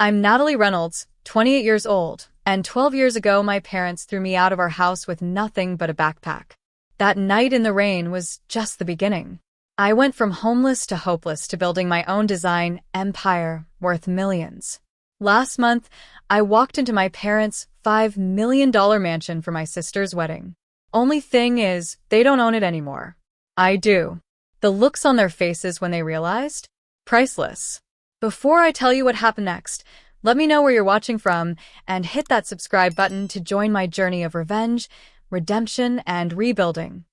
I'm Natalie Reynolds, 28 years old, and 12 years ago my parents threw me out of our house with nothing but a backpack. That night in the rain was just the beginning. I went from homeless to hopeless to building my own design empire worth millions. Last month, I walked into my parents' $5 million mansion for my sister's wedding. Only thing is, they don't own it anymore. I do. The looks on their faces when they realized? Priceless. Before I tell you what happened next, let me know where you're watching from and hit that subscribe button to join my journey of revenge, redemption, and rebuilding.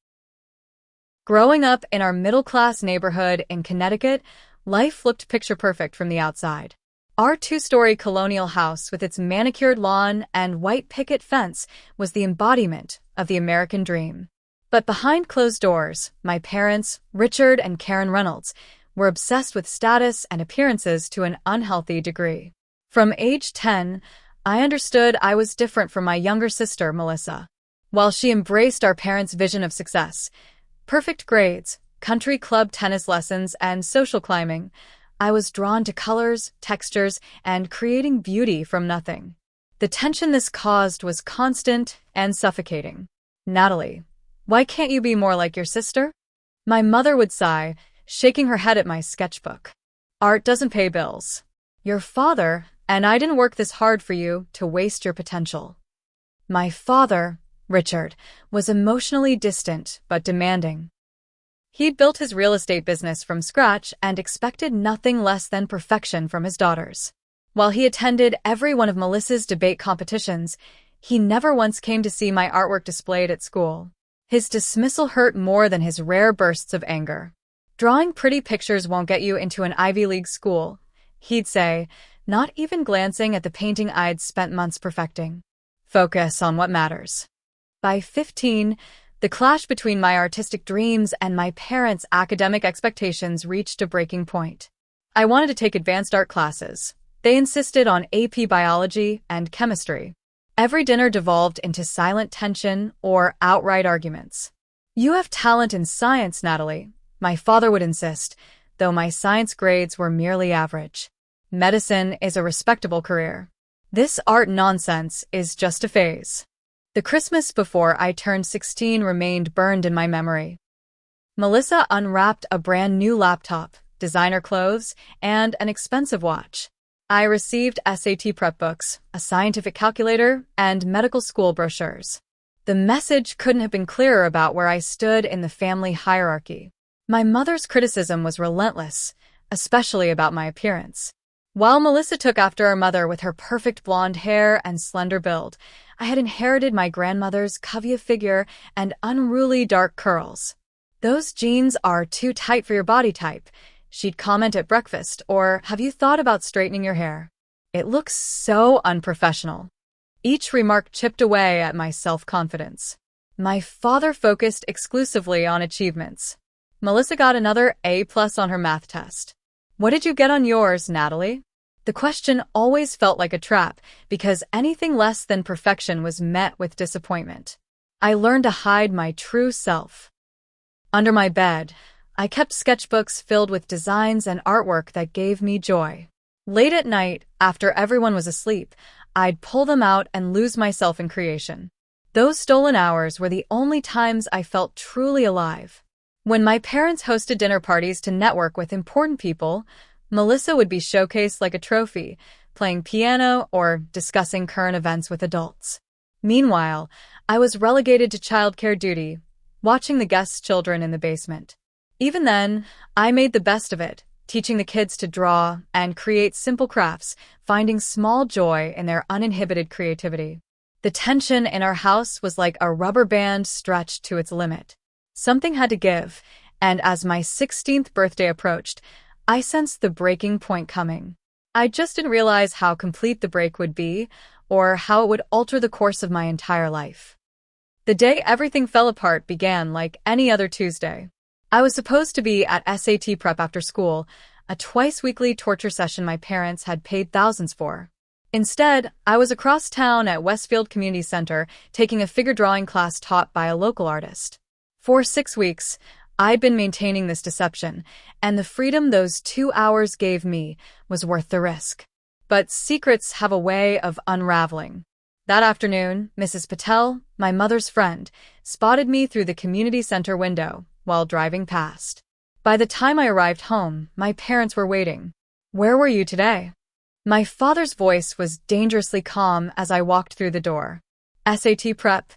Growing up in our middle-class neighborhood in Connecticut, life looked picture-perfect from the outside. Our two-story colonial house with its manicured lawn and white picket fence was the embodiment of the American dream. But behind closed doors, my parents, Richard and Karen Reynolds, were obsessed with status and appearances to an unhealthy degree. From age 10, I understood I was different from my younger sister, Melissa. While she embraced our parents' vision of success, perfect grades, country club tennis lessons, and social climbing, I was drawn to colors, textures, and creating beauty from nothing. The tension this caused was constant and suffocating. Natalie, why can't you be more like your sister? My mother would sigh, shaking her head at my sketchbook. Art doesn't pay bills. Your father and I didn't work this hard for you to waste your potential. My father, Richard, was emotionally distant but demanding. He'd built his real estate business from scratch and expected nothing less than perfection from his daughters. While he attended every one of Melissa's debate competitions, he never once came to see my artwork displayed at school. His dismissal hurt more than his rare bursts of anger. Drawing pretty pictures won't get you into an Ivy League school, he'd say, not even glancing at the painting I'd spent months perfecting. Focus on what matters. By 15, the clash between my artistic dreams and my parents' academic expectations reached a breaking point. I wanted to take advanced art classes. They insisted on AP biology and chemistry. Every dinner devolved into silent tension or outright arguments. You have talent in science, Natalie, my father would insist, though my science grades were merely average. Medicine is a respectable career. This art nonsense is just a phase. The Christmas before I turned 16 remained burned in my memory. Melissa unwrapped a brand new laptop, designer clothes, and an expensive watch. I received SAT prep books, a scientific calculator, and medical school brochures. The message couldn't have been clearer about where I stood in the family hierarchy. My mother's criticism was relentless, especially about my appearance. While Melissa took after her mother with her perfect blonde hair and slender build, I had inherited my grandmother's cuvia figure and unruly dark curls. "Those jeans are too tight for your body type," she'd comment at breakfast, or "Have you thought about straightening your hair? It looks so unprofessional." Each remark chipped away at my self-confidence. My father focused exclusively on achievements. Melissa got another A+ on her math test. "What did you get on yours, Natalie?" The question always felt like a trap because anything less than perfection was met with disappointment. I learned to hide my true self. Under my bed, I kept sketchbooks filled with designs and artwork that gave me joy. Late at night, after everyone was asleep, I'd pull them out and lose myself in creation. Those stolen hours were the only times I felt truly alive. When my parents hosted dinner parties to network with important people, Melissa would be showcased like a trophy, playing piano or discussing current events with adults. Meanwhile, I was relegated to childcare duty, watching the guests' children in the basement. Even then, I made the best of it, teaching the kids to draw and create simple crafts, finding small joy in their uninhibited creativity. The tension in our house was like a rubber band stretched to its limit. Something had to give, and as my 16th birthday approached, I sensed the breaking point coming. I just didn't realize how complete the break would be, or how it would alter the course of my entire life. The day everything fell apart began like any other Tuesday. I was supposed to be at SAT prep after school, a twice-weekly torture session my parents had paid thousands for. Instead, I was across town at Westfield Community Center taking a figure drawing class taught by a local artist. For 6 weeks, I'd been maintaining this deception, and the freedom those 2 hours gave me was worth the risk. but secrets have a way of unraveling. That afternoon, Mrs. Patel, my mother's friend, spotted me through the community center window while driving past. By the time I arrived home, my parents were waiting. "Where were you today?" My father's voice was dangerously calm as I walked through the door. "SAT prep,"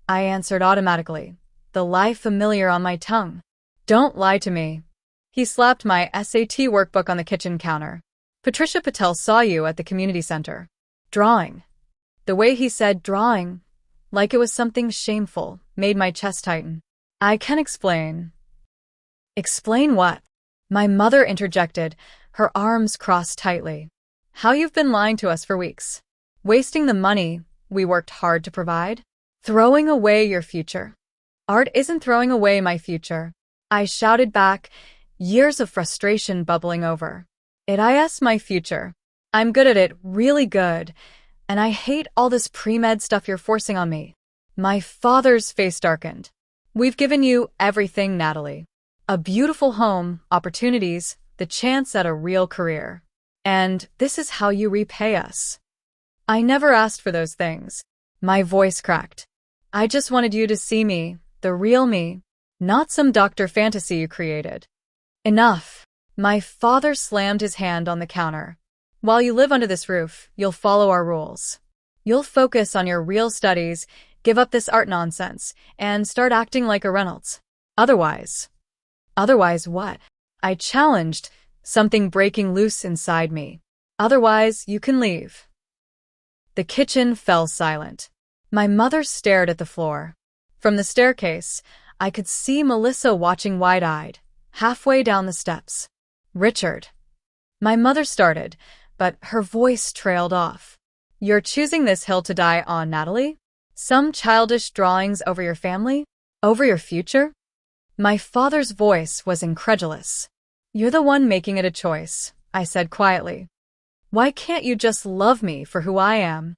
I answered automatically, the lie familiar on my tongue. "Don't lie to me." He slapped my SAT workbook on the kitchen counter. "Patricia Patel saw you at the community center. Drawing." The way he said drawing, like it was something shameful, made my chest tighten. "I can explain." "Explain what?" My mother interjected, her arms crossed tightly. "How you've been lying to us for weeks. Wasting the money we worked hard to provide. Throwing away your future." "Art isn't throwing away my future," I shouted back, years of frustration bubbling over. "It is my future. I'm good at it, really good, and I hate all this pre-med stuff you're forcing on me." My father's face darkened. "We've given you everything, Natalie. A beautiful home, opportunities, the chance at a real career. And this is how you repay us." "I never asked for those things." My voice cracked. "I just wanted you to see me, the real me, not some doctor fantasy you created." "Enough." My father slammed his hand on the counter. "While you live under this roof, you'll follow our rules. You'll focus on your real studies, give up this art nonsense, and start acting like a Reynolds. Otherwise." "Otherwise what?" I challenged, something breaking loose inside me. "Otherwise, you can leave." The kitchen fell silent. My mother stared at the floor. From the staircase, I could see Melissa watching wide-eyed, halfway down the steps. "Richard." My mother started, but her voice trailed off. "You're choosing this hill to die on, Natalie? Some childish drawings over your family? Over your future?" My father's voice was incredulous. "You're the one making it a choice," I said quietly. "Why can't you just love me for who I am?"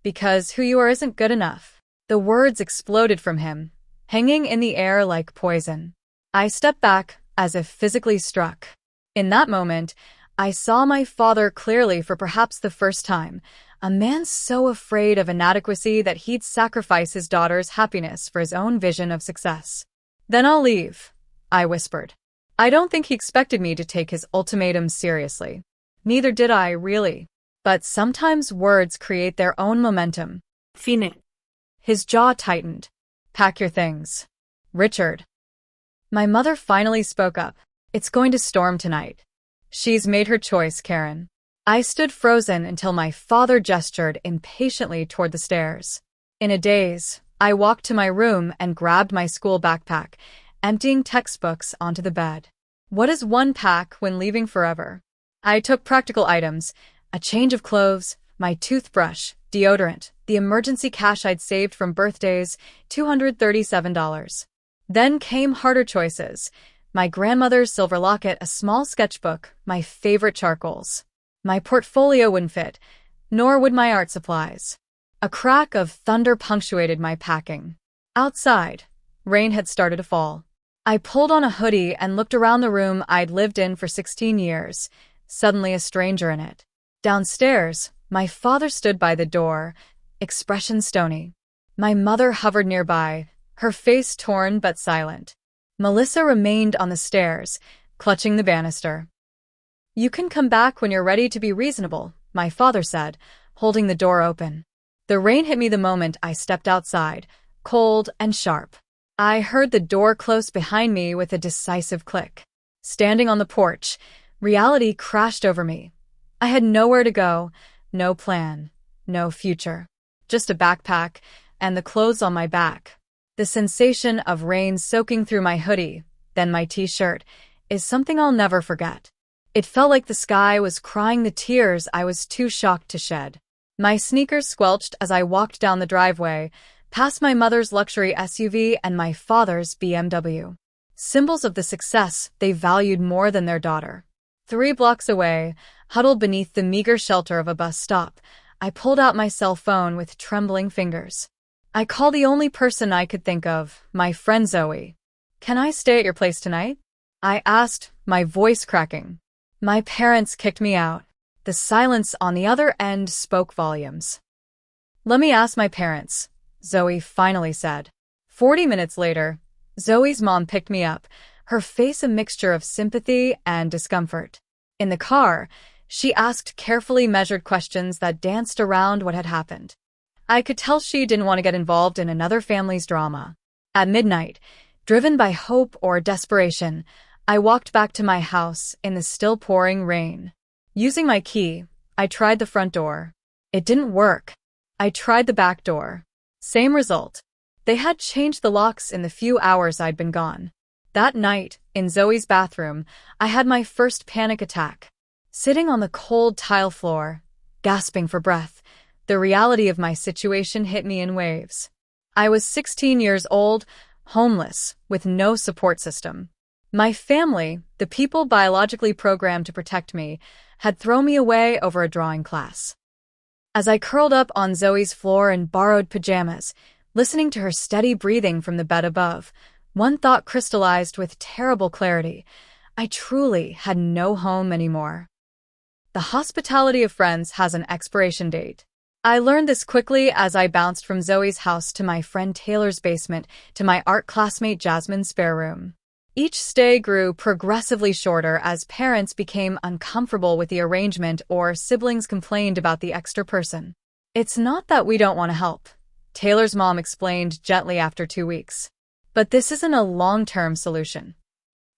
"Because who you are isn't good enough." The words exploded from him, hanging in the air like poison. I stepped back, as if physically struck. In that moment, I saw my father clearly for perhaps the first time, a man so afraid of inadequacy that he'd sacrifice his daughter's happiness for his own vision of success. "Then I'll leave," I whispered. I don't think he expected me to take his ultimatum seriously. Neither did I, really. But sometimes words create their own momentum. "Fine." His jaw tightened. "Pack your things." "Richard." My mother finally spoke up. "It's going to storm tonight." "She's made her choice, Karen." I stood frozen until my father gestured impatiently toward the stairs. In a daze, I walked to my room and grabbed my school backpack, emptying textbooks onto the bed. What is one pack when leaving forever? I took practical items, a change of clothes, my toothbrush, deodorant, the emergency cash I'd saved from birthdays, $237. Then came harder choices. My grandmother's silver locket, a small sketchbook, my favorite charcoals. My portfolio wouldn't fit, nor would my art supplies. A crack of thunder punctuated my packing. Outside, rain had started to fall. I pulled on a hoodie and looked around the room I'd lived in for 16 years, suddenly a stranger in it. Downstairs, my father stood by the door, expression stony. My mother hovered nearby, her face torn but silent. Melissa remained on the stairs, clutching the banister. "You can come back when you're ready to be reasonable," my father said, holding the door open. The rain hit me the moment I stepped outside, cold and sharp. I heard the door close behind me with a decisive click. Standing on the porch, reality crashed over me. I had nowhere to go, no plan, no future. Just a backpack and the clothes on my back. The sensation of rain soaking through my hoodie, then my t-shirt, is something I'll never forget. It felt like the sky was crying the tears I was too shocked to shed. My sneakers squelched as I walked down the driveway, past my mother's luxury SUV and my father's BMW. Symbols of the success they valued more than their daughter. 3 blocks away, huddled beneath the meager shelter of a bus stop, I pulled out my cell phone with trembling fingers. I called the only person I could think of, my friend Zoe. "Can I stay at your place tonight?" I asked, my voice cracking. "My parents kicked me out." The silence on the other end spoke volumes. "Let me ask my parents," Zoe finally said. 40 minutes later, Zoe's mom picked me up, her face a mixture of sympathy and discomfort. In the car, she asked carefully measured questions that danced around what had happened. I could tell she didn't want to get involved in another family's drama. At midnight, driven by hope or desperation, I walked back to my house in the still pouring rain. Using my key, I tried the front door. It didn't work. I tried the back door. Same result. They had changed the locks in the few hours I'd been gone. That night, in Zoe's bathroom, I had my first panic attack. Sitting on the cold tile floor, gasping for breath, the reality of my situation hit me in waves. I was 16 years old, homeless, with no support system. My family, the people biologically programmed to protect me, had thrown me away over a drawing class. As I curled up on Zoe's floor in borrowed pajamas, listening to her steady breathing from the bed above, one thought crystallized with terrible clarity. I truly had no home anymore. The hospitality of friends has an expiration date. I learned this quickly as I bounced from Zoe's house to my friend Taylor's basement to my art classmate Jasmine's spare room. Each stay grew progressively shorter as parents became uncomfortable with the arrangement or siblings complained about the extra person. "It's not that we don't want to help," Taylor's mom explained gently after 2 weeks. "But this isn't a long-term solution."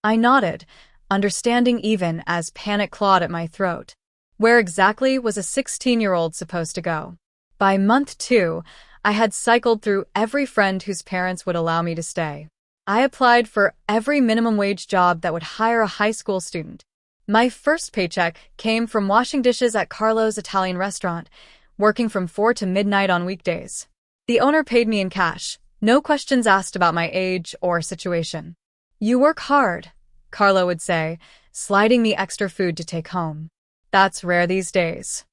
I nodded, understanding even as panic clawed at my throat. Where exactly was a 16-year-old supposed to go? By month 2, I had cycled through every friend whose parents would allow me to stay. I applied for every minimum wage job that would hire a high school student. My first paycheck came from washing dishes at Carlo's Italian restaurant, working from 4 to midnight on weekdays. The owner paid me in cash, no questions asked about my age or situation. "You work hard," Carlo would say, sliding me extra food to take home. That's rare these days.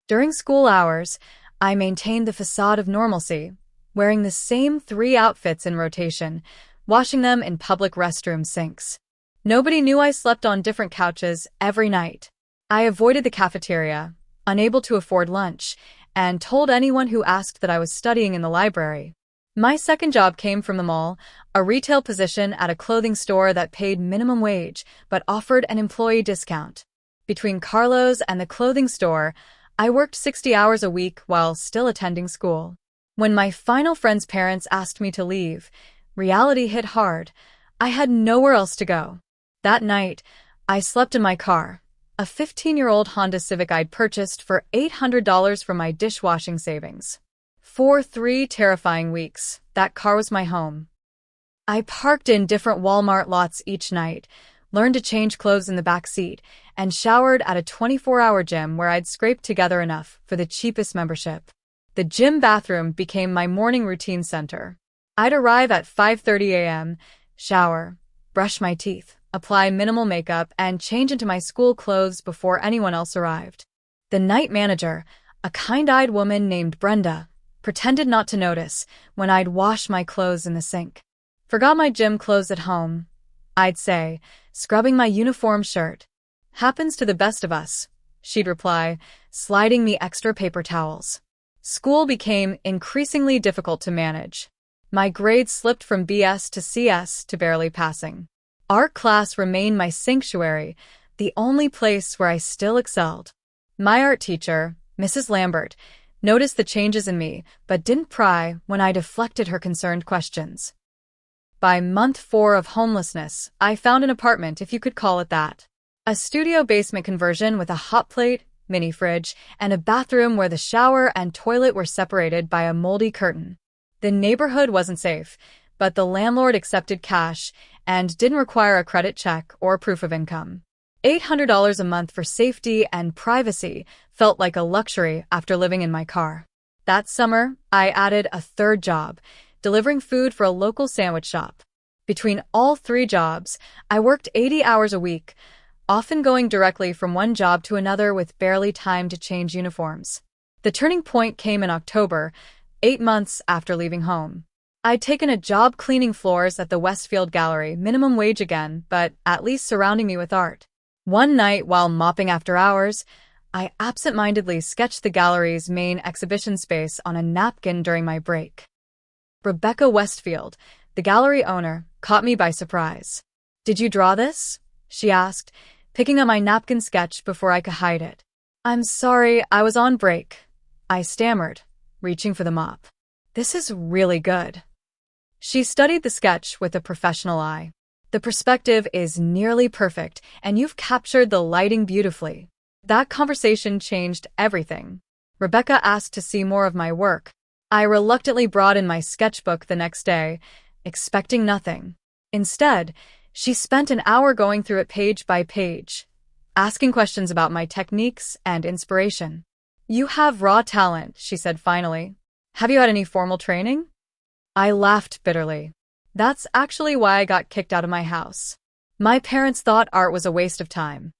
During school hours, I maintained the facade of normalcy, wearing the same 3 outfits in rotation, washing them in public restroom sinks. Nobody knew I slept on different couches every night. I avoided the cafeteria, unable to afford lunch, and told anyone who asked that I was studying in the library. My second job came from the mall, a retail position at a clothing store that paid minimum wage but offered an employee discount. Between Carlo's and the clothing store, I worked 60 hours a week while still attending school. When my final friend's parents asked me to leave, reality hit hard. I had nowhere else to go. That night, I slept in my car, a 15-year-old Honda Civic I'd purchased for $800 from my dishwashing savings. For 3 terrifying weeks, that car was my home. I parked in different Walmart lots each night, learned to change clothes in the back seat, and showered at a 24-hour gym where I'd scraped together enough for the cheapest membership. The gym bathroom became my morning routine center. I'd arrive at 5:30 a.m., shower, brush my teeth, apply minimal makeup, and change into my school clothes before anyone else arrived. The night manager, a kind-eyed woman named Brenda, pretended not to notice when I'd wash my clothes in the sink. "Forgot my gym clothes at home," I'd say, scrubbing my uniform shirt. "Happens to the best of us," she'd reply, sliding me extra paper towels. School became increasingly difficult to manage. My grades slipped from BS to CS to barely passing. Art class remained my sanctuary, the only place where I still excelled. My art teacher, Mrs. Lambert, noticed the changes in me, but didn't pry when I deflected her concerned questions. By month 4 of homelessness, I found an apartment, if you could call it that. A studio basement conversion with a hot plate, mini fridge, and a bathroom where the shower and toilet were separated by a moldy curtain. The neighborhood wasn't safe, but the landlord accepted cash and didn't require a credit check or proof of income. $800 a month for safety and privacy felt like a luxury after living in my car. That summer, I added a third job, delivering food for a local sandwich shop. Between all 3 jobs, I worked 80 hours a week, often going directly from one job to another with barely time to change uniforms. The turning point came in October, 8 months after leaving home. I'd taken a job cleaning floors at the Westfield Gallery, minimum wage again, but at least surrounding me with art. One night, while mopping after hours, I absent-mindedly sketched the gallery's main exhibition space on a napkin during my break. Rebecca Westfield, the gallery owner, caught me by surprise. "Did you draw this?" she asked, picking up my napkin sketch before I could hide it. "I'm sorry, I was on break," I stammered, reaching for the mop. "This is really good." She studied the sketch with a professional eye. "The perspective is nearly perfect, and you've captured the lighting beautifully." That conversation changed everything. Rebecca asked to see more of my work. I reluctantly brought in my sketchbook the next day, expecting nothing. Instead, she spent an hour going through it page by page, asking questions about my techniques and inspiration. "You have raw talent," she said finally. "Have you had any formal training?" I laughed bitterly. That's actually why I got kicked out of my house. My parents thought art was a waste of time.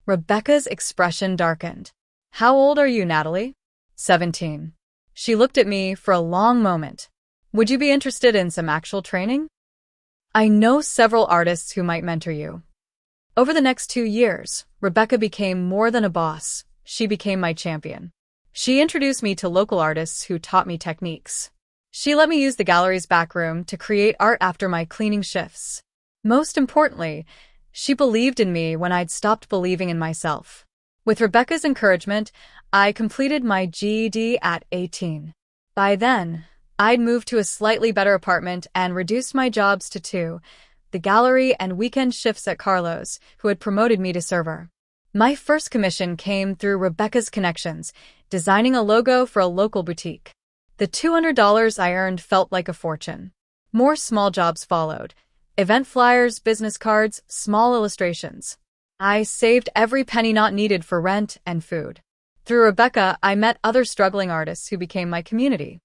Rebecca's expression darkened. "How old are you, Natalie?" 17. She looked at me for a long moment. "Would you be interested in some actual training? I know several artists who might mentor you." Over the next 2 years, Rebecca became more than a boss. She became my champion. She introduced me to local artists who taught me techniques. She let me use the gallery's back room to create art after my cleaning shifts. Most importantly, she believed in me when I'd stopped believing in myself. With Rebecca's encouragement, I completed my GED at 18. By then, I'd moved to a slightly better apartment and reduced my jobs to 2, the gallery and weekend shifts at Carlo's, who had promoted me to server. My first commission came through Rebecca's connections, designing a logo for a local boutique. The $200 I earned felt like a fortune. More small jobs followed. Event flyers, business cards, small illustrations. I saved every penny not needed for rent and food. Through Rebecca, I met other struggling artists who became my community.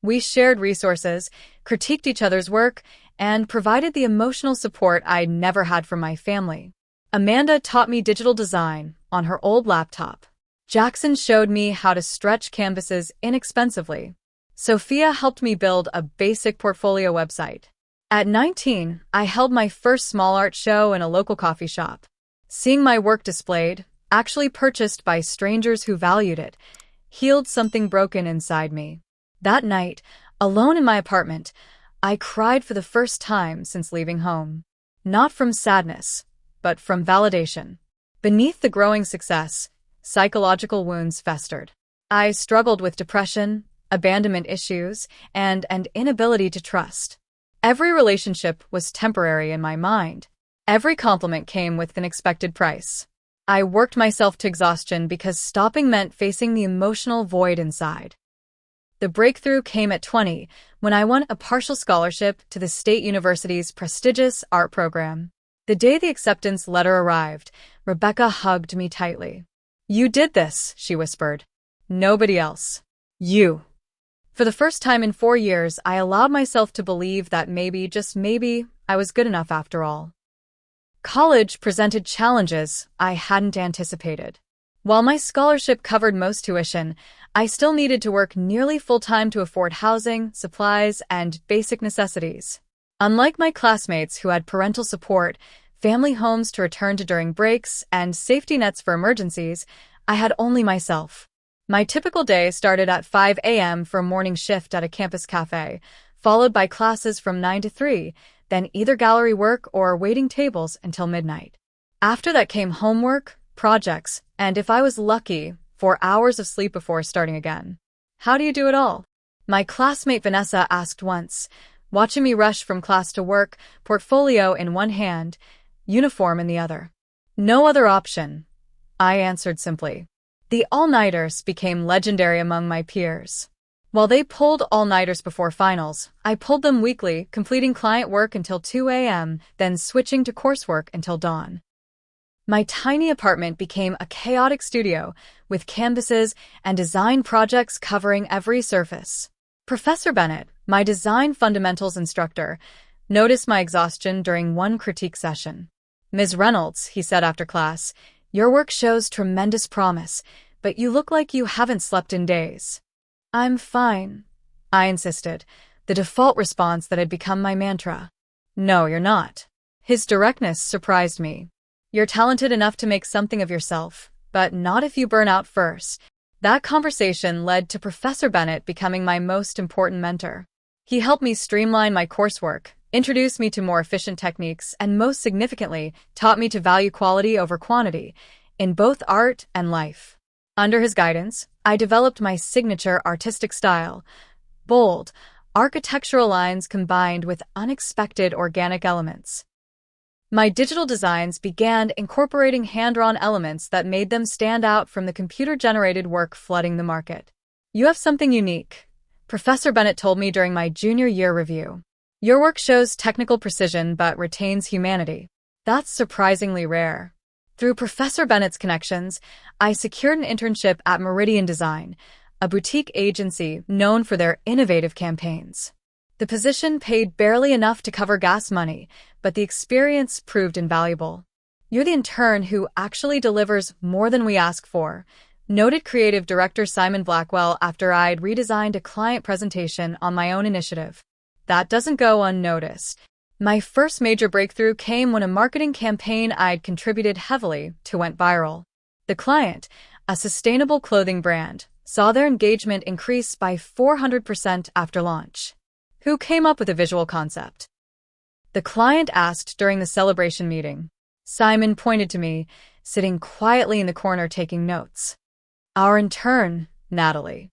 We shared resources, critiqued each other's work, and provided the emotional support I'd never had from my family. Amanda taught me digital design on her old laptop. Jackson showed me how to stretch canvases inexpensively. Sophia helped me build a basic portfolio website. At 19, I held my first small art show in a local coffee shop. Seeing my work displayed, actually purchased by strangers who valued it, healed something broken inside me. That night, alone in my apartment, I cried for the first time since leaving home. Not from sadness, but from validation. Beneath the growing success, psychological wounds festered. I struggled with depression, abandonment issues, and an inability to trust. Every relationship was temporary in my mind. Every compliment came with an expected price. I worked myself to exhaustion because stopping meant facing the emotional void inside. The breakthrough came at 20, when I won a partial scholarship to the State University's prestigious art program. The day the acceptance letter arrived, Rebecca hugged me tightly. "You did this," she whispered. "Nobody else. You." For the first time in 4 years, I allowed myself to believe that maybe, just maybe, I was good enough after all. College presented challenges I hadn't anticipated. While my scholarship covered most tuition, I still needed to work nearly full-time to afford housing, supplies, and basic necessities. Unlike my classmates who had parental support, family homes to return to during breaks, and safety nets for emergencies, I had only myself. My typical day started at 5 a.m. for a morning shift at a campus cafe, followed by classes from 9 to 3, then either gallery work or waiting tables until midnight. After that came homework, projects, and if I was lucky, 4 hours of sleep before starting again. "How do you do it all?" My classmate Vanessa asked once, watching me rush from class to work, portfolio in one hand, uniform in the other. "No other option," I answered simply. The all-nighters became legendary among my peers. While they pulled all-nighters before finals, I pulled them weekly, completing client work until 2 a.m., then switching to coursework until dawn. My tiny apartment became a chaotic studio, with canvases and design projects covering every surface. Professor Bennett, my design fundamentals instructor, noticed my exhaustion during one critique session. "Ms. Reynolds," he said after class, "your work shows tremendous promise, but you look like you haven't slept in days." "I'm fine," I insisted, the default response that had become my mantra. "No, you're not." His directness surprised me. "You're talented enough to make something of yourself, but not if you burn out first. That conversation led to Professor Bennett becoming my most important mentor. He helped me streamline my coursework, introduced me to more efficient techniques, and most significantly, taught me to value quality over quantity in both art and life. Under his guidance, I developed my signature artistic style: bold, architectural lines combined with unexpected organic elements. My digital designs began incorporating hand-drawn elements that made them stand out from the computer-generated work flooding the market. "You have something unique," Professor Bennett told me during my junior year review. "Your work shows technical precision but retains humanity. That's surprisingly rare." Through Professor Bennett's connections, I secured an internship at Meridian Design, a boutique agency known for their innovative campaigns. The position paid barely enough to cover gas money, but the experience proved invaluable. "You're the intern who actually delivers more than we ask for," noted creative director Simon Blackwell after I'd redesigned a client presentation on my own initiative. That doesn't go unnoticed. My first major breakthrough came when a marketing campaign I'd contributed heavily to went viral. The client, a sustainable clothing brand, saw their engagement increase by 400% after launch. "Who came up with a visual concept?" the client asked during the celebration meeting. Simon pointed to me, sitting quietly in the corner taking notes. "Our intern, Natalie."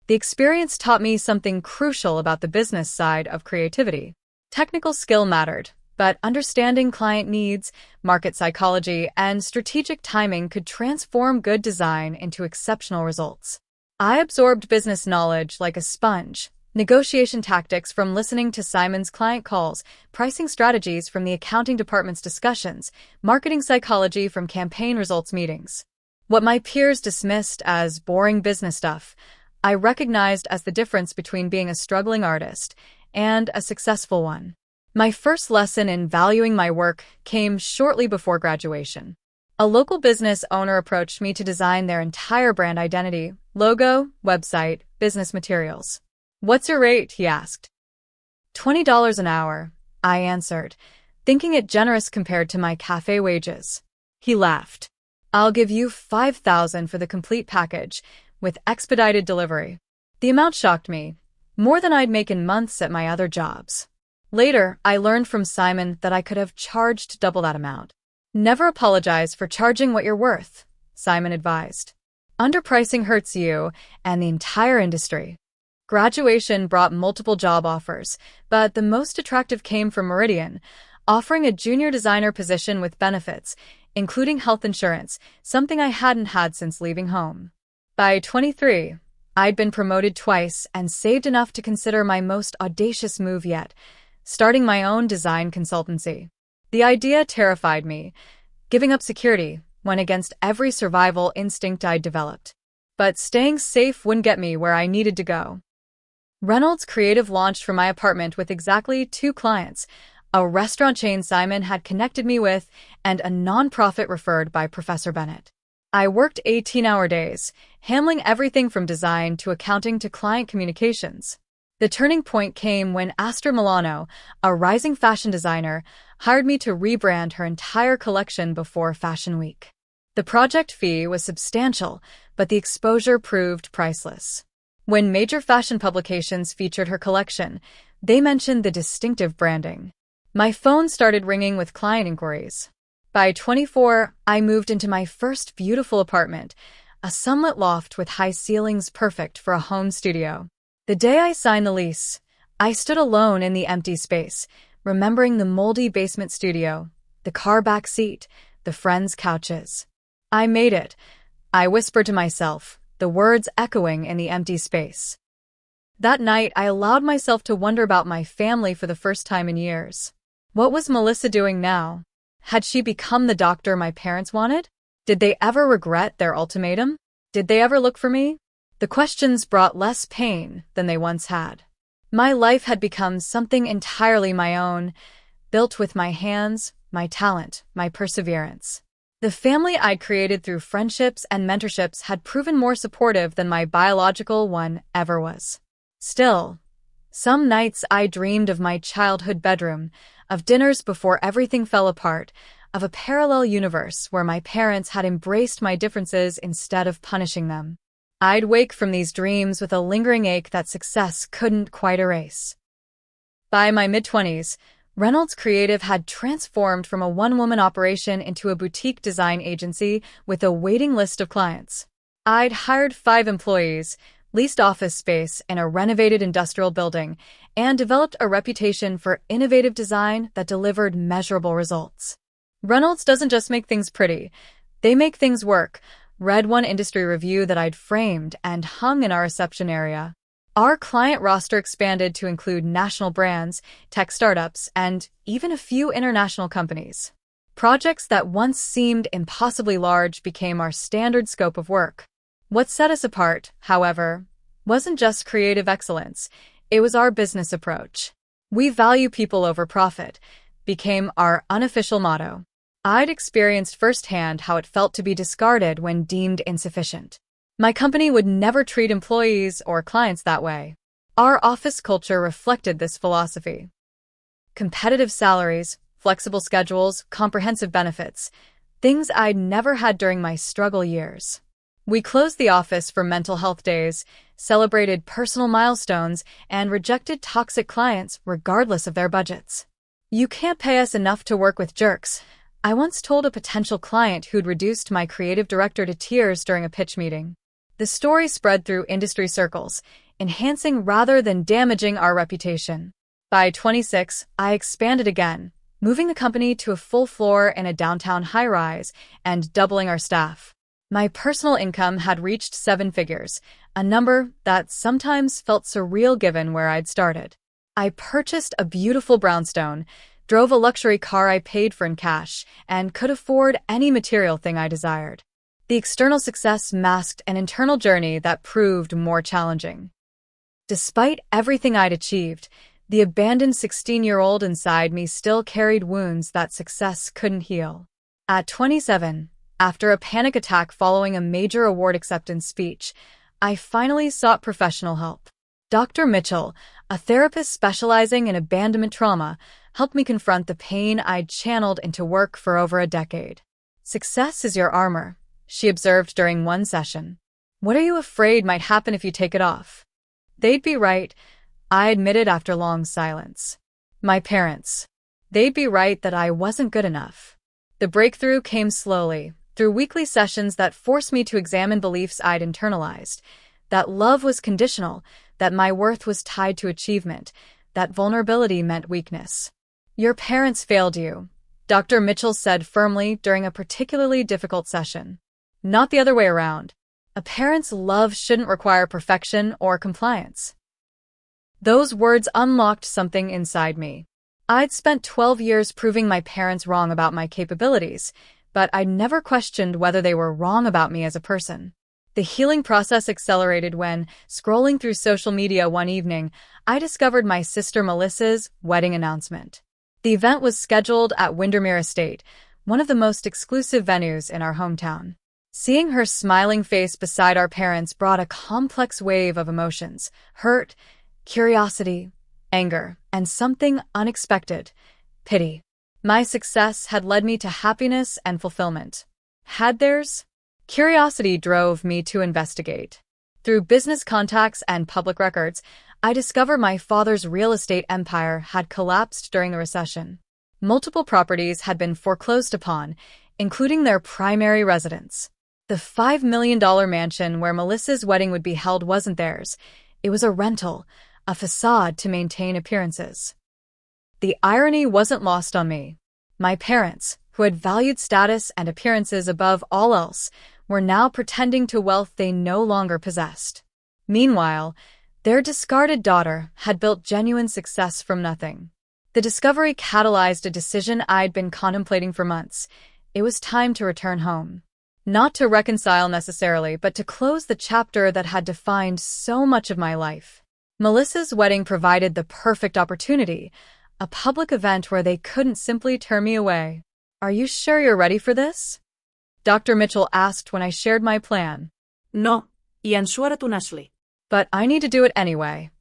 The experience taught me something crucial about the business side of creativity. Technical skill mattered, but understanding client needs, market psychology, and strategic timing could transform good design into exceptional results. I absorbed business knowledge like a sponge: negotiation tactics from listening to Simon's client calls, pricing strategies from the accounting department's discussions, marketing psychology from campaign results meetings. What my peers dismissed as boring business stuff, I recognized as the difference between being a struggling artist and a successful one. My first lesson in valuing my work came shortly before graduation. A local business owner approached me to design their entire brand identity: logo, website, business materials. "What's your rate?" he asked. $20 an hour, I answered, thinking it generous compared to my cafe wages. He laughed. "I'll give you $5,000 for the complete package, with expedited delivery." The amount shocked me, more than I'd make in months at my other jobs. Later, I learned from Simon that I could have charged double that amount. "Never apologize for charging what you're worth," Simon advised. "Underpricing hurts you and the entire industry." Graduation brought multiple job offers, but the most attractive came from Meridian, offering a junior designer position with benefits, including health insurance, something I hadn't had since leaving home. By 23, I'd been promoted twice and saved enough to consider my most audacious move yet: starting my own design consultancy. The idea terrified me. Giving up security went against every survival instinct I'd developed. But staying safe wouldn't get me where I needed to go. Reynolds Creative launched from my apartment with exactly 2 clients: a restaurant chain Simon had connected me with and a nonprofit referred by Professor Bennett. I worked 18-hour days, handling everything from design to accounting to client communications. The turning point came when Aster Milano, a rising fashion designer, hired me to rebrand her entire collection before Fashion Week. The project fee was substantial, but the exposure proved priceless. When major fashion publications featured her collection, they mentioned the distinctive branding. My phone started ringing with client inquiries. By 24, I moved into my first beautiful apartment, a sunlit loft with high ceilings perfect for a home studio. The day I signed the lease, I stood alone in the empty space, remembering the moldy basement studio, the car back seat, the friends' couches. "I made it," I whispered to myself, the words echoing in the empty space. That night, I allowed myself to wonder about my family for the first time in years. What was Melissa doing now? Had she become the doctor my parents wanted? Did they ever regret their ultimatum? Did they ever look for me? The questions brought less pain than they once had. My life had become something entirely my own, built with my hands, my talent, my perseverance. The family I'd created through friendships and mentorships had proven more supportive than my biological one ever was. Still, some nights I dreamed of my childhood bedroom, of dinners before everything fell apart, of a parallel universe where my parents had embraced my differences instead of punishing them. I'd wake from these dreams with a lingering ache that success couldn't quite erase. By my mid-20s, Reynolds Creative had transformed from a one-woman operation into a boutique design agency with a waiting list of clients. I'd hired 5 employees, leased office space in a renovated industrial building, and developed a reputation for innovative design that delivered measurable results. Reynolds doesn't just make things pretty, they make things work, read one industry review that I'd framed and hung in our reception area. Our client roster expanded to include national brands, tech startups, and even a few international companies. Projects that once seemed impossibly large became our standard scope of work. What set us apart, however, wasn't just creative excellence, it was our business approach. "We value people over profit" became our unofficial motto. I'd experienced firsthand how it felt to be discarded when deemed insufficient. My company would never treat employees or clients that way. Our office culture reflected this philosophy. Competitive salaries, flexible schedules, comprehensive benefits, things I'd never had during my struggle years. We closed the office for mental health days, celebrated personal milestones, and rejected toxic clients regardless of their budgets. "You can't pay us enough to work with jerks," I once told a potential client who'd reduced my creative director to tears during a pitch meeting. The story spread through industry circles, enhancing rather than damaging our reputation. By 26, I expanded again, moving the company to a full floor in a downtown high-rise and doubling our staff. My personal income had reached 7 figures, a number that sometimes felt surreal given where I'd started. I purchased a beautiful brownstone, drove a luxury car I paid for in cash, and could afford any material thing I desired. The external success masked an internal journey that proved more challenging. Despite everything I'd achieved, the abandoned 16-year-old inside me still carried wounds that success couldn't heal. At 27, after a panic attack following a major award acceptance speech, I finally sought professional help. Dr. Mitchell, a therapist specializing in abandonment trauma, helped me confront the pain I'd channeled into work for over a decade. "Success is your armor," she observed during one session. "What are you afraid might happen if you take it off?" They'd be right, I admitted after long silence. My parents. They'd be right that I wasn't good enough. The breakthrough came slowly, through weekly sessions that forced me to examine beliefs I'd internalized, that love was conditional, that my worth was tied to achievement, that vulnerability meant weakness. "Your parents failed you," Dr. Mitchell said firmly during a particularly difficult session. "Not the other way around. A parent's love shouldn't require perfection or compliance." Those words unlocked something inside me. I'd spent 12 years proving my parents wrong about my capabilities, but I'd never questioned whether they were wrong about me as a person. The healing process accelerated when, scrolling through social media one evening, I discovered my sister Melissa's wedding announcement. The event was scheduled at Windermere Estate, one of the most exclusive venues in our hometown. Seeing her smiling face beside our parents brought a complex wave of emotions: hurt, curiosity, anger, and something unexpected: pity. My success had led me to happiness and fulfillment. Had theirs? Curiosity drove me to investigate. Through business contacts and public records, I discovered my father's real estate empire had collapsed during the recession. Multiple properties had been foreclosed upon, including their primary residence. The $5 million mansion where Melissa's wedding would be held wasn't theirs. It was a rental, a facade to maintain appearances. The irony wasn't lost on me. My parents, who had valued status and appearances above all else, were now pretending to wealth they no longer possessed. Meanwhile, their discarded daughter had built genuine success from nothing. The discovery catalyzed a decision I'd been contemplating for months. It was time to return home. Not to reconcile necessarily, but to close the chapter that had defined so much of my life. Melissa's wedding provided the perfect opportunity, a public event where they couldn't simply turn me away. "Are you sure you're ready for this?" Dr. Mitchell asked when I shared my plan. No, y honestly. But I need to do it anyway.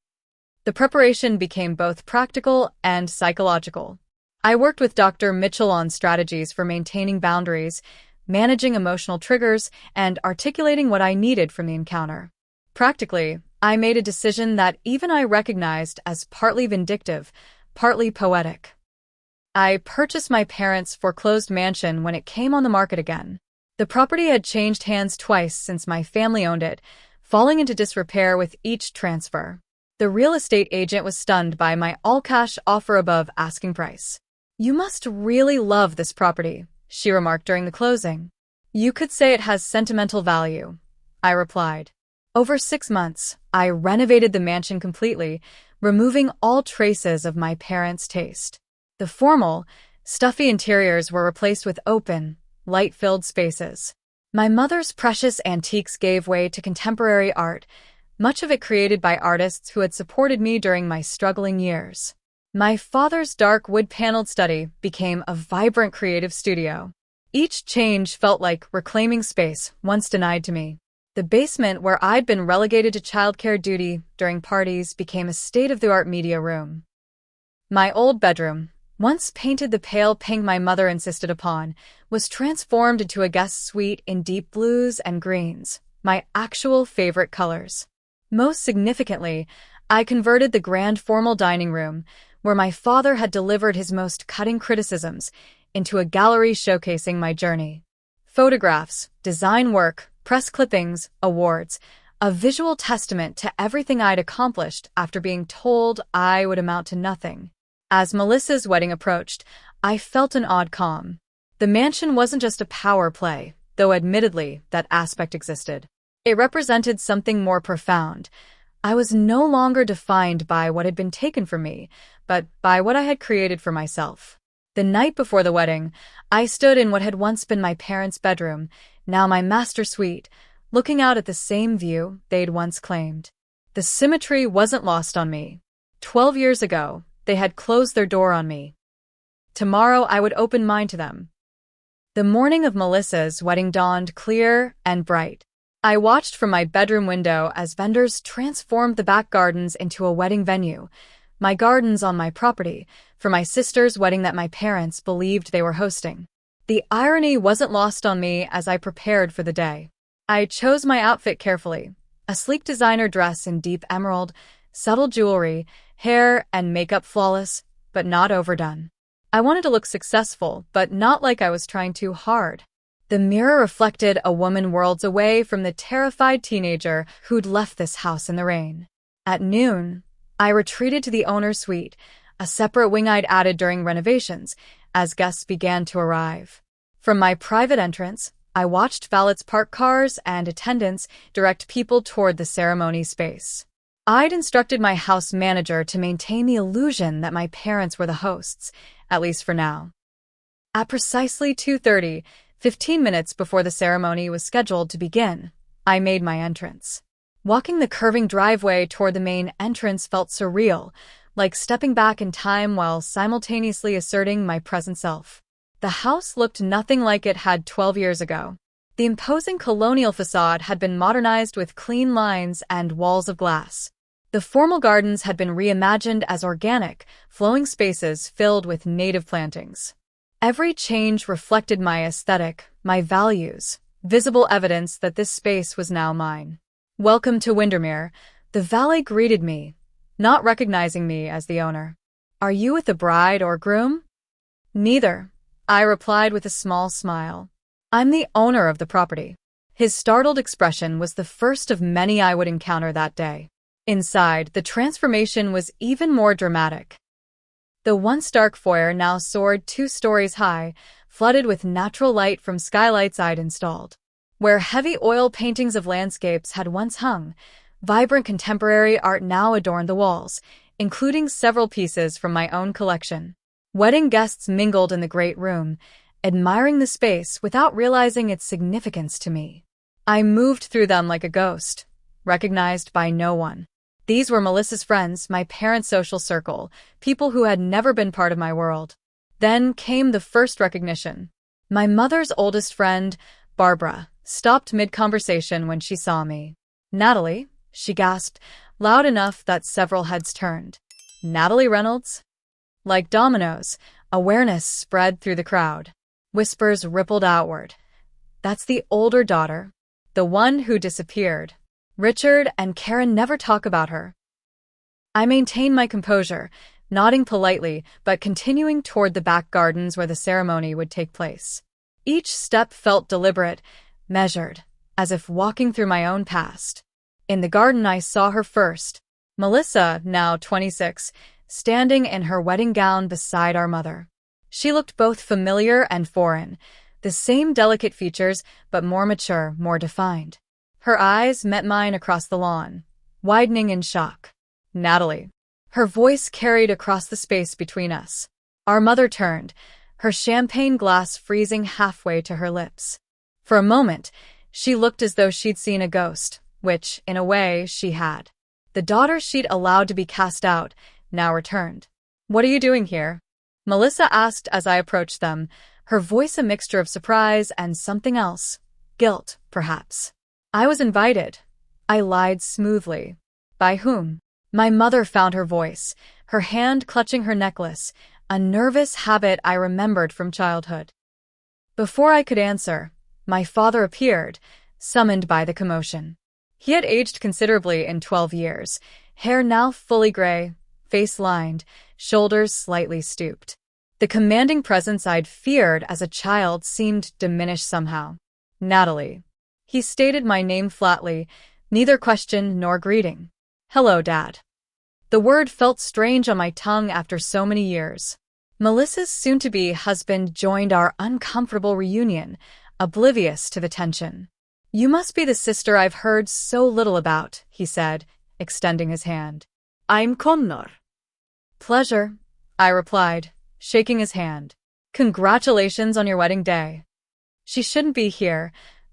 The preparation became both practical and psychological. I worked with Dr. Mitchell on strategies for maintaining boundaries, managing emotional triggers, and articulating what I needed from the encounter. Practically, I made a decision that even I recognized as partly vindictive, partly poetic. I purchased my parents' foreclosed mansion when it came on the market again. The property had changed hands twice since my family owned it, falling into disrepair with each transfer. The real estate agent was stunned by my all-cash offer above asking price. "You must really love this property," she remarked during the closing. "You could say it has sentimental value," I replied. Over 6 months, I renovated the mansion completely, removing all traces of my parents' taste. The formal, stuffy interiors were replaced with open, light-filled spaces. My mother's precious antiques gave way to contemporary art, much of it created by artists who had supported me during my struggling years. My father's dark wood-paneled study became a vibrant creative studio. Each change felt like reclaiming space once denied to me. The basement, where I'd been relegated to childcare duty during parties, became a state-of-the-art media room. My old bedroom, once painted the pale pink my mother insisted upon, was transformed into a guest suite in deep blues and greens, my actual favorite colors. Most significantly, I converted the grand formal dining room, where my father had delivered his most cutting criticisms, into a gallery showcasing my journey. Photographs, design work, press clippings, awards, a visual testament to everything I'd accomplished after being told I would amount to nothing. As Melissa's wedding approached, I felt an odd calm. The mansion wasn't just a power play, though admittedly that aspect existed. It represented something more profound. I was no longer defined by what had been taken from me, but by what I had created for myself. The night before the wedding, I stood in what had once been my parents' bedroom, now my master suite, looking out at the same view they'd once claimed. The symmetry wasn't lost on me. 12 years ago, they had closed their door on me. Tomorrow I would open mine to them. The morning of Melissa's wedding dawned clear and bright. I watched from my bedroom window as vendors transformed the back gardens into a wedding venue, my gardens on my property, for my sister's wedding that my parents believed they were hosting. The irony wasn't lost on me as I prepared for the day. I chose my outfit carefully, a sleek designer dress in deep emerald, subtle jewelry, hair and makeup flawless, but not overdone. I wanted to look successful, but not like I was trying too hard. The mirror reflected a woman worlds away from the terrified teenager who'd left this house in the rain. At noon, I retreated to the owner's suite, a separate wing I'd added during renovations, as guests began to arrive. From my private entrance, I watched valets park cars and attendants direct people toward the ceremony space. I'd instructed my house manager to maintain the illusion that my parents were the hosts, at least for now. At precisely 2:30, 15 minutes before the ceremony was scheduled to begin, I made my entrance. Walking the curving driveway toward the main entrance felt surreal, like stepping back in time while simultaneously asserting my present self. The house looked nothing like it had 12 years ago. The imposing colonial facade had been modernized with clean lines and walls of glass. The formal gardens had been reimagined as organic, flowing spaces filled with native plantings. Every change reflected my aesthetic, my values, visible evidence that this space was now mine. "Welcome to Windermere," the valet greeted me, not recognizing me as the owner. "Are you with the bride or groom?" "Neither," I replied with a small smile. "I'm the owner of the property." His startled expression was the first of many I would encounter that day. Inside, the transformation was even more dramatic. The once dark foyer now soared 2 stories high, flooded with natural light from skylights I'd installed. Where heavy oil paintings of landscapes had once hung, vibrant contemporary art now adorned the walls, including several pieces from my own collection. Wedding guests mingled in the great room, admiring the space without realizing its significance to me. I moved through them like a ghost, recognized by no one. These were Melissa's friends, my parents' social circle, people who had never been part of my world. Then came the first recognition. My mother's oldest friend, Barbara, stopped mid-conversation when she saw me. "Natalie," she gasped, loud enough that several heads turned. "Natalie Reynolds?" Like dominoes, Awareness spread through the crowd. Whispers rippled outward. That's the older daughter. The one who disappeared. Richard and Karen never talk about her. I maintained my composure, nodding politely but continuing toward the back gardens where the ceremony would take place. Each step felt deliberate, measured, as if walking through my own past. In the garden I saw her first, Melissa, now 26, standing in her wedding gown beside our mother. She looked both familiar and foreign, the same delicate features but more mature, more defined. Her eyes met mine across the lawn, widening in shock. Natalie. Her voice carried across the space between us. Our mother turned, her champagne glass freezing halfway to her lips. For a moment, she looked as though she'd seen a ghost, which, in a way, she had. The daughter she'd allowed to be cast out now returned. "What are you doing here?" Melissa asked as I approached them, her voice a mixture of surprise and something else. Guilt, perhaps. "I was invited." I lied smoothly. "By whom?" My mother found her voice, her hand clutching her necklace, a nervous habit I remembered from childhood. Before I could answer, my father appeared, summoned by the commotion. He had aged considerably in 12 years, hair now fully gray, face lined, shoulders slightly stooped. The commanding presence I'd feared as a child seemed diminished somehow. "Natalie." He stated my name flatly, neither question nor greeting. "Hello, Dad." The word felt strange on my tongue after so many years. Melissa's soon-to-be husband joined our uncomfortable reunion, oblivious to the tension. "You must be the sister I've heard so little about," he said, extending his hand. "I'm Connor." "Pleasure," I replied, shaking his hand. "Congratulations on your wedding day." "She shouldn't be here,"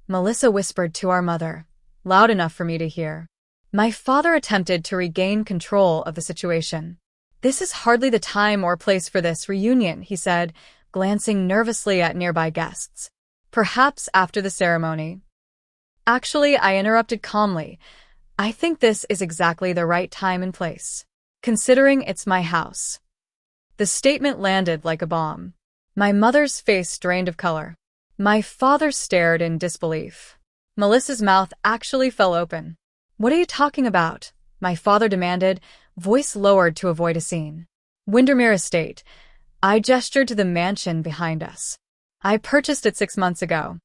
Melissa whispered to our mother, loud enough for me to hear. My father attempted to regain control of the situation. "This is hardly the time or place for this reunion," he said, glancing nervously at nearby guests. "Perhaps after the ceremony." Actually, I interrupted calmly. "I think this is exactly the right time and place, considering it's my house." The statement landed like a bomb. My mother's face drained of color. My father stared in disbelief. Melissa's mouth actually fell open. "What are you talking about?" my father demanded, voice lowered to avoid a scene. "Windermere Estate." I gestured to the mansion behind us. "I purchased it 6 months ago.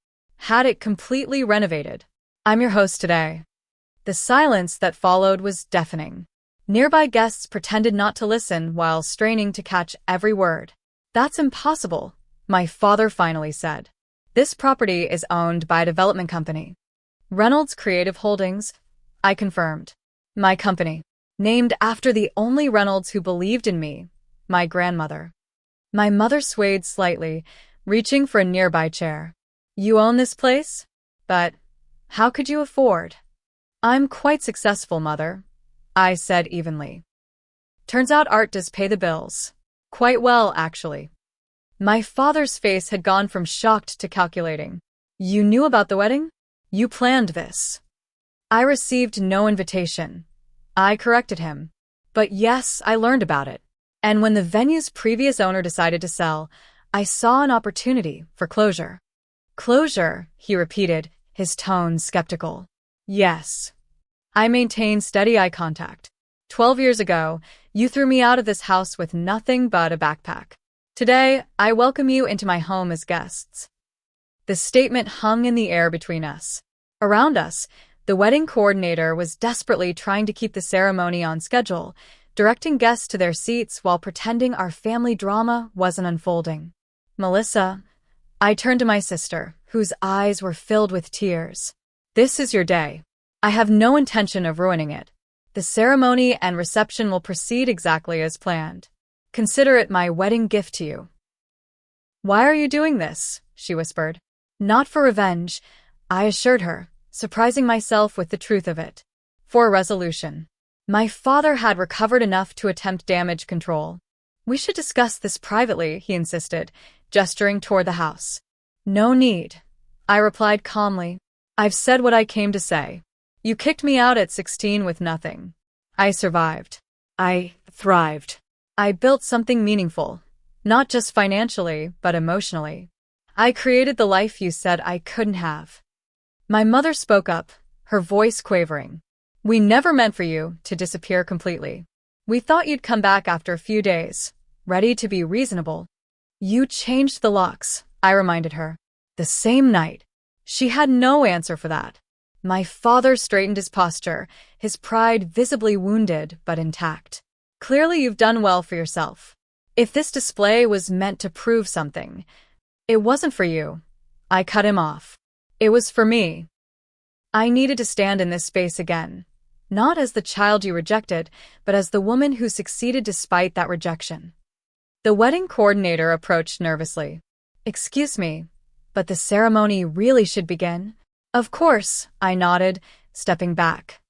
Had it completely renovated. I'm your host today." The silence that followed was deafening. Nearby guests pretended not to listen while straining to catch every word. "That's impossible," my father finally said. "This property is owned by a development company." "Reynolds Creative Holdings," I confirmed. "My company. Named after the only Reynolds who believed in me, my grandmother." My mother swayed slightly, reaching for a nearby chair. "You own this place? But how could you afford?" "I'm quite successful, Mother," I said evenly. "Turns out art does pay the bills. Quite well, actually." My father's face had gone from shocked to calculating. "You knew about the wedding? You planned this?" "I received no invitation," I corrected him. "But yes, I learned about it. And when the venue's previous owner decided to sell, I saw an opportunity for closure." "Closure," he repeated, his tone skeptical. "Yes." I maintained steady eye contact. 12 years ago, you threw me out of this house with nothing but a backpack. Today, I welcome you into my home as guests." The statement hung in the air between us. Around us, the wedding coordinator was desperately trying to keep the ceremony on schedule, directing guests to their seats while pretending our family drama wasn't unfolding. "Melissa," I turned to my sister, whose eyes were filled with tears. "This is your day. I have no intention of ruining it. The ceremony and reception will proceed exactly as planned. Consider it my wedding gift to you." "Why are you doing this?" she whispered. "Not for revenge," I assured her, surprising myself with the truth of it. "For a resolution." My father had recovered enough to attempt damage control. "We should discuss this privately," he insisted, gesturing toward the house. "No need," I replied calmly. "I've said what I came to say. You kicked me out at 16 with nothing. I survived. I thrived. I built something meaningful. Not just financially, but emotionally. I created the life you said I couldn't have. My mother spoke up, her voice quavering. We never meant for you to disappear completely. We thought you'd come back after a few days, ready to be reasonable. You changed the locks, I reminded her. The same night. She had no answer for that. My father straightened his posture, his pride visibly wounded but intact. Clearly you've done well for yourself. If this display was meant to prove something, it wasn't for you. I cut him off. It was for me. I needed to stand in this space again. Not as the child you rejected, but as the woman who succeeded despite that rejection. The wedding coordinator approached nervously. Excuse me, but the ceremony really should begin? Of course, I nodded, stepping back.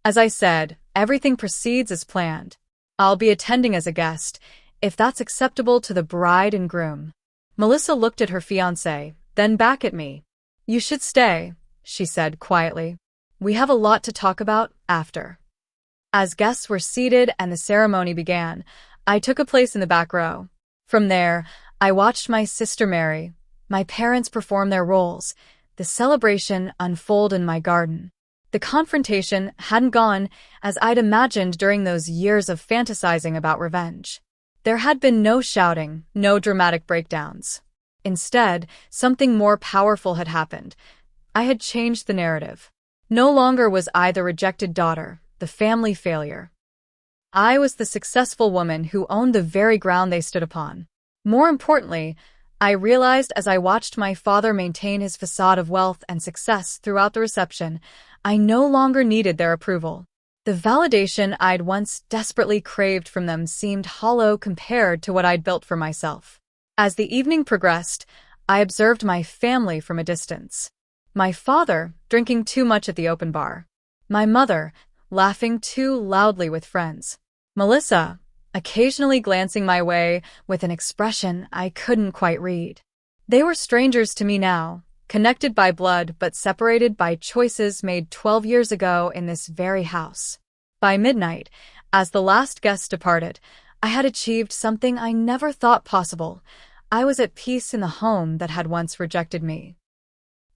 As I said, everything proceeds as planned. I'll be attending as a guest, if that's acceptable to the bride and groom. Melissa looked at her fiancé, then back at me. You should stay, she said quietly. We have a lot to talk about after. As guests were seated and the ceremony began, I took a place in the back row. From there, I watched my sister Mary, my parents perform their roles, the celebration unfold in my garden. The confrontation hadn't gone as I'd imagined during those years of fantasizing about revenge. There had been no shouting, no dramatic breakdowns. Instead, something more powerful had happened. I had changed the narrative. No longer was I the rejected daughter, the family failure. I was the successful woman who owned the very ground they stood upon. More importantly, I realized as I watched my father maintain his facade of wealth and success throughout the reception, I no longer needed their approval. The validation I'd once desperately craved from them seemed hollow compared to what I'd built for myself. As the evening progressed, I observed my family from a distance. My father, drinking too much at the open bar. My mother, laughing too loudly with friends. Melissa, occasionally glancing my way with an expression I couldn't quite read. They were strangers to me now, connected by blood but separated by choices made 12 years ago in this very house. By midnight, as the last guest departed, I had achieved something I never thought possible. I was at peace in the home that had once rejected me.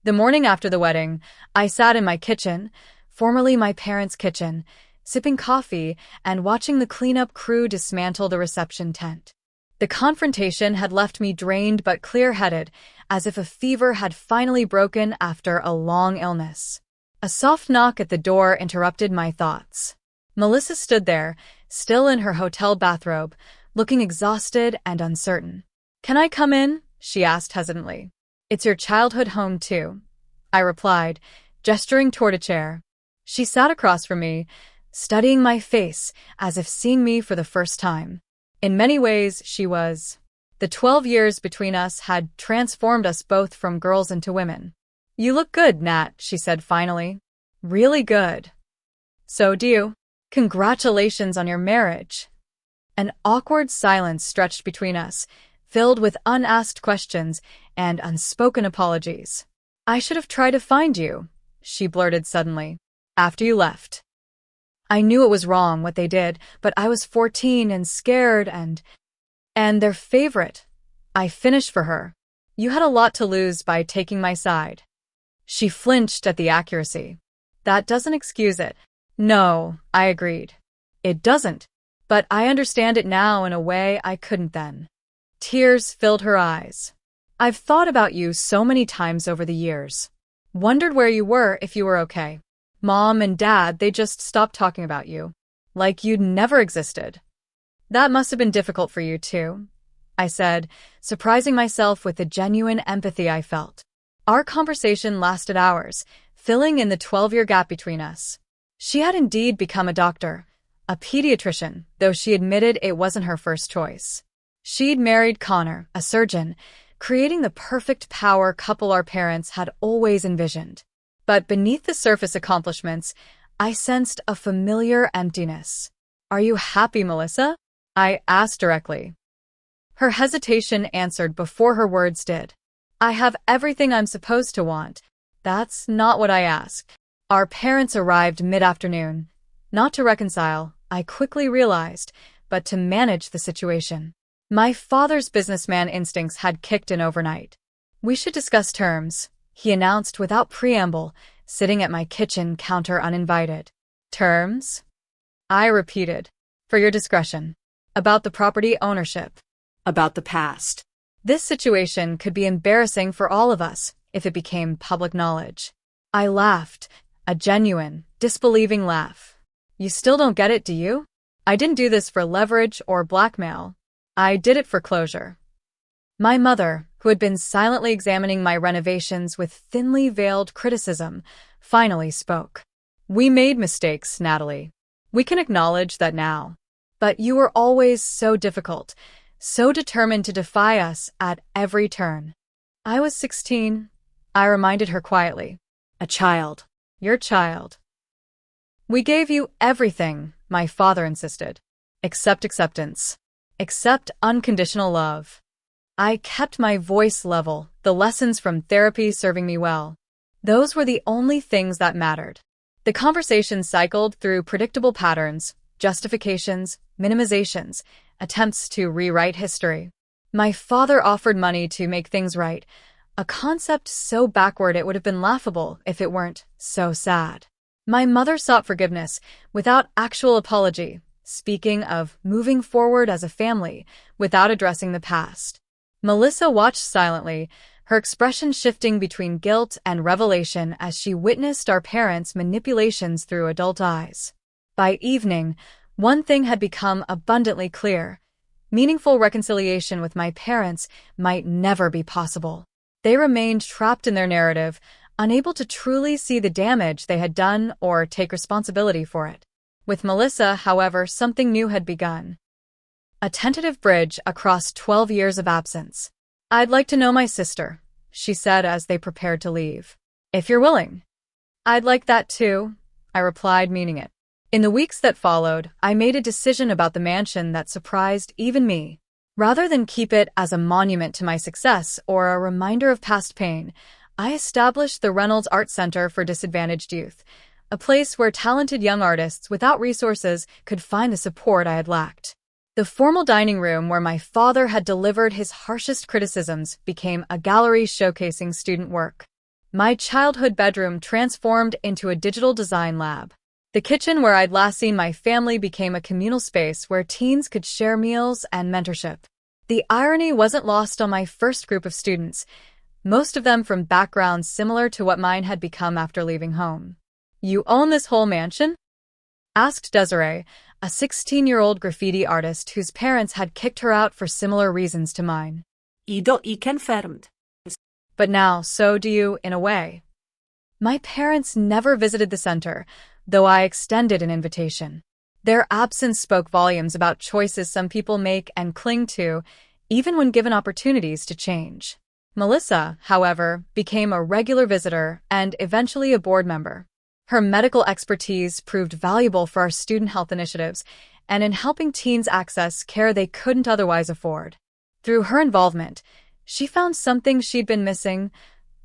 The morning after the wedding, I sat in my kitchen, formerly my parents' kitchen, sipping coffee and watching the cleanup crew dismantle the reception tent. The confrontation had left me drained but clear-headed, as if a fever had finally broken after a long illness. A soft knock at the door interrupted my thoughts. Melissa stood there, still in her hotel bathrobe, looking exhausted and uncertain. "Can I come in?" she asked hesitantly. "It's your childhood home, too," I replied, gesturing toward a chair. She sat across from me, studying my face as if seeing me for the first time. In many ways, she was. The 12 years between us had transformed us both from girls into women. "You look good, Nat," she said finally. "Really good." "So do you. Congratulations on your marriage." An awkward silence stretched between us, filled with unasked questions and unspoken apologies. "I should have tried to find you," she blurted suddenly, "after you left. I knew it was wrong what they did, but I was 14 and scared and their favorite. I finished for her. You had a lot to lose by taking my side." She flinched at the accuracy. "That doesn't excuse it." "No," I agreed. "It doesn't. But I understand it now in a way I couldn't then." Tears filled her eyes. "I've thought about you so many times over the years. Wondered where you were, if you were okay. Mom and Dad, they just stopped talking about you. Like you'd never existed. That must have been difficult for you, too," I said, surprising myself with the genuine empathy I felt. Our conversation lasted hours, filling in the 12-year gap between us. She had indeed become a doctor, a pediatrician, though she admitted it wasn't her first choice. She'd married Connor, a surgeon, creating the perfect power couple our parents had always envisioned. But beneath the surface accomplishments, I sensed a familiar emptiness. "Are you happy, Melissa?" I asked directly. Her hesitation answered before her words did. "I have everything I'm supposed to want." "That's not what I asked." Our parents arrived mid-afternoon. Not to reconcile, I quickly realized, but to manage the situation. My father's businessman instincts had kicked in overnight. "We should discuss terms," he announced without preamble, sitting at my kitchen counter uninvited. "Terms?" I repeated. "For your discretion." "About the property ownership." About the past. This situation could be embarrassing for all of us if it became public knowledge. I laughed, a genuine, disbelieving laugh. "You still don't get it, do you? I didn't do this for leverage or blackmail. I did it for closure." My mother, who had been silently examining my renovations with thinly veiled criticism, finally spoke. "We made mistakes, Natalie. We can acknowledge that now. But you were always so difficult, so determined to defy us at every turn." "I was 16, I reminded her quietly. A child. "Your child." "We gave you everything," my father insisted. "Except acceptance. Except unconditional love." I kept my voice level, the lessons from therapy serving me well. Those were the only things that mattered. The conversation cycled through predictable patterns, justifications, minimizations, attempts to rewrite history. My father offered money to make things right, a concept so backward it would have been laughable if it weren't so sad. My mother sought forgiveness without actual apology, speaking of moving forward as a family without addressing the past. Melissa watched silently, her expression shifting between guilt and revelation as she witnessed our parents' manipulations through adult eyes. By evening, one thing had become abundantly clear. Meaningful reconciliation with my parents might never be possible. They remained trapped in their narrative, unable to truly see the damage they had done or take responsibility for it. With Melissa, however, something new had begun. A tentative bridge across 12 years of absence. "I'd like to know my sister," she said as they prepared to leave. "If you're willing." "I'd like that too," I replied, meaning it. In the weeks that followed, I made a decision about the mansion that surprised even me. Rather than keep it as a monument to my success or a reminder of past pain, I established the Reynolds Art Center for Disadvantaged Youth, a place where talented young artists without resources could find the support I had lacked. The formal dining room where my father had delivered his harshest criticisms became a gallery showcasing student work. My childhood bedroom transformed into a digital design lab. The kitchen where I'd last seen my family became a communal space where teens could share meals and mentorship. The irony wasn't lost on my first group of students, most of them from backgrounds similar to what mine had become after leaving home. "You own this whole mansion?" asked Desiree, a 16-year-old graffiti artist whose parents had kicked her out for similar reasons to mine. I confirmed. "But now, so do you, in a way." My parents never visited the center, though I extended an invitation. Their absence spoke volumes about choices some people make and cling to, even when given opportunities to change. Melissa, however, became a regular visitor and eventually a board member. Her medical expertise proved valuable for our student health initiatives and in helping teens access care they couldn't otherwise afford. Through her involvement, she found something she'd been missing: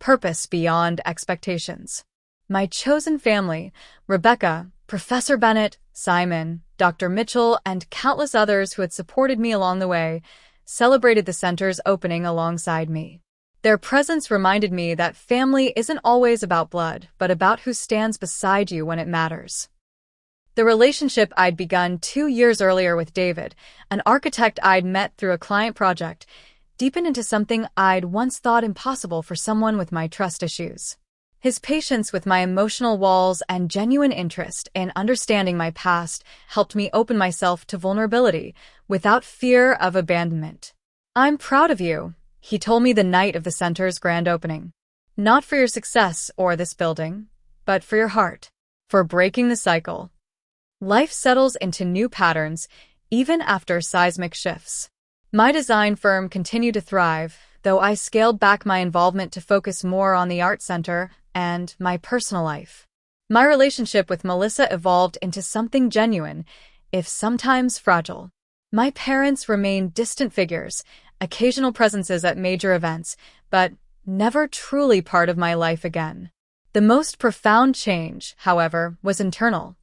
purpose beyond expectations. My chosen family, Rebecca, Professor Bennett, Simon, Dr. Mitchell, and countless others who had supported me along the way, celebrated the center's opening alongside me. Their presence reminded me that family isn't always about blood, but about who stands beside you when it matters. The relationship I'd begun 2 years earlier with David, an architect I'd met through a client project, deepened into something I'd once thought impossible for someone with my trust issues. His patience with my emotional walls and genuine interest in understanding my past helped me open myself to vulnerability without fear of abandonment. "I'm proud of you," he told me the night of the center's grand opening. "Not for your success or this building, but for your heart, for breaking the cycle." Life settles into new patterns, even after seismic shifts. My design firm continued to thrive, though I scaled back my involvement to focus more on the art center and my personal life. My relationship with Melissa evolved into something genuine, if sometimes fragile. My parents remained distant figures, occasional presences at major events, but never truly part of my life again. The most profound change, however, was internal.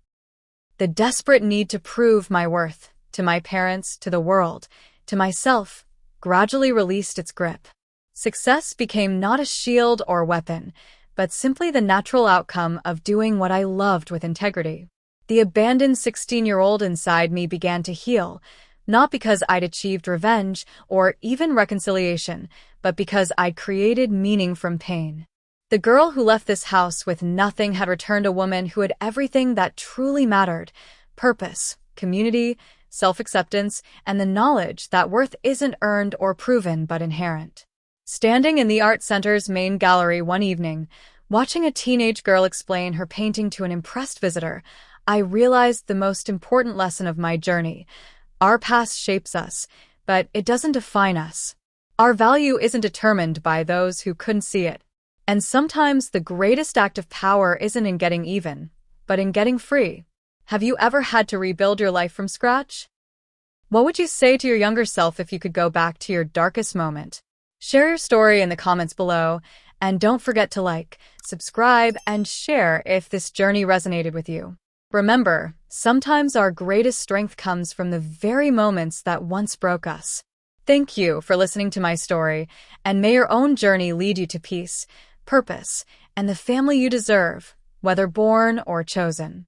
The desperate need to prove my worth, to my parents, to the world, to myself, gradually released its grip. Success became not a shield or weapon, but simply the natural outcome of doing what I loved with integrity. The abandoned 16-year-old inside me began to heal, not because I'd achieved revenge or even reconciliation, but because I'd created meaning from pain. The girl who left this house with nothing had returned a woman who had everything that truly mattered: purpose, community, self-acceptance, and the knowledge that worth isn't earned or proven but inherent. Standing in the art center's main gallery one evening, watching a teenage girl explain her painting to an impressed visitor, I realized the most important lesson of my journey. Our past shapes us, but it doesn't define us. Our value isn't determined by those who couldn't see it. And sometimes the greatest act of power isn't in getting even, but in getting free. Have you ever had to rebuild your life from scratch? What would you say to your younger self if you could go back to your darkest moment? Share your story in the comments below, and don't forget to like, subscribe, and share if this journey resonated with you. Remember, sometimes our greatest strength comes from the very moments that once broke us. Thank you for listening to my story, and may your own journey lead you to peace, purpose, and the family you deserve, whether born or chosen.